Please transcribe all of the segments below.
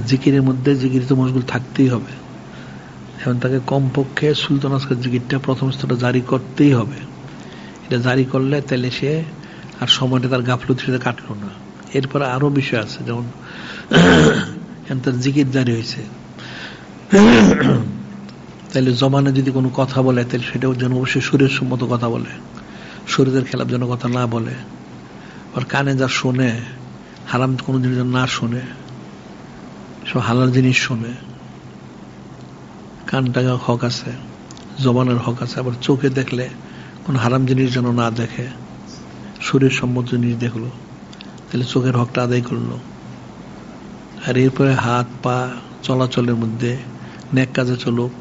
জিকিরের মধ্যে জিকির তো মশগুল থাকতেই হবে। এখন তাকে কমপক্ষে সুলতান আজকের জিকিরটা প্রথম স্তরে জারি করতেই হবে। এটা জারি করলে তাহলে সে আর সময়টা তার গাফলতির সাথে কাটলো না। এরপরে আরো বিষয় আছে, যেমন তার জিকির জারি হয়েছে, তাহলে জবানে যদি কোনো কথা বলে তাহলে সেটাও যেন অবশ্যই শরীর সম্মত কথা বলে, শরীরের খেলাপ যেন কথা না বলে। আর কানে যা শোনে হারাম কোনো জিনিস না শোনে, সব হালাল জিনিস শোনে। কানটা হক আছে, জবানের হক আছে। আবার চোখে দেখলে কোন হারাম জিনিস যেন না দেখে, শরীর সম্মত জিনিস দেখলো, তাহলে চোখের হকটা আদায় করলো। আর এরপরে হাত পা চলাচলের মধ্যে নেক কাজে চলুক,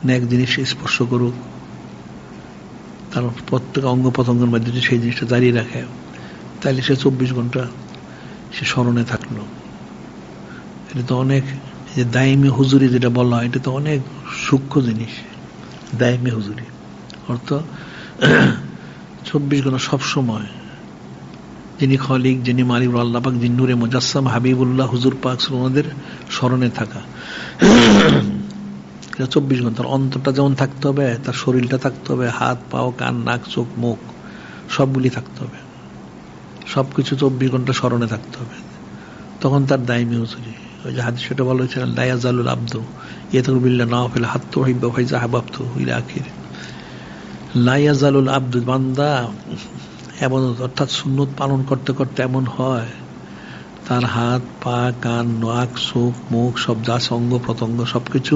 নেক জিনিস স্পর্শ করুক, তার প্রত্যেক অঙ্গ প্রত্যঙ্গের মধ্যে সেই জিনিসটা জারি রাখে, তাহলে সে 24 ঘন্টা সে স্মরণে থাকলো। এটা তো অনেক, যে দায়মি হুজুরি যেটা বলা হয়, এটা তো অনেক সূক্ষ্ম জিনিস। দায়মি হুজুরি অর্থ 24 ঘন্টা সবসময় যিনি খলিক, যিনি মালিক আল্লাহ পাক, যিনি নূরে মুজাসসাম হাবিবুল্লাহ হুজুর পাক ওনাদের স্মরণে থাকা। 24 ঘন্টার অন্তরটা যেমন থাকতে হবে, তার শরীরটা থাকতে হবে, হাত পাও কান নাক চোখ মুখ সবগুলি থাকতে হবে, সবকিছু 24 ঘন্টা স্মরণে থাকতে হবে। তখন তার দায়মি হুজুরি। ওই যে হাদিস সেটা বলা হয়েছে, লা ইয়াজালুল আবদু ইয়াতুবু বিল্লাহি নাওয়াফিল হাত্তা ইউহিব্বা ফাইজা আহাবাবতু ইলা আখির। লা ইয়াজালুল আবদু, বান্দা ইবাদত অর্থাৎ সুন্নত পালন করতে করতে এমন হয় তার হাত পা কান নাক চোখ মুখ সব যা অঙ্গ প্রত্যঙ্গ সবকিছু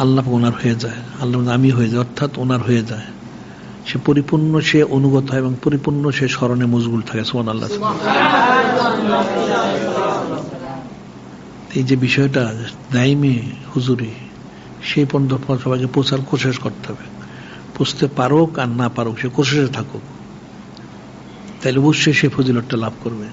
আল্লাহ ওনার হয়ে যায়, আল্লাহ আমি হয়ে যায়, অর্থাৎ ওনার হয়ে যায়। সে পরিপূর্ণ, সে অনুগত হয় এবং পরিপূর্ণ সে স্মরণে মশগুল থাকে। সুবহানাল্লাহ। এই যে বিষয়টা দাইমি হুজুরি, সেই পর্যন্ত সবাইকে পৌঁছার কোশিশ করতে হবে। বুঝতে পারুক আর না পারুক, সে কোশিশে থাকুক, তাহলে অবশ্যই সে ফজিলতটা লাভ করবে।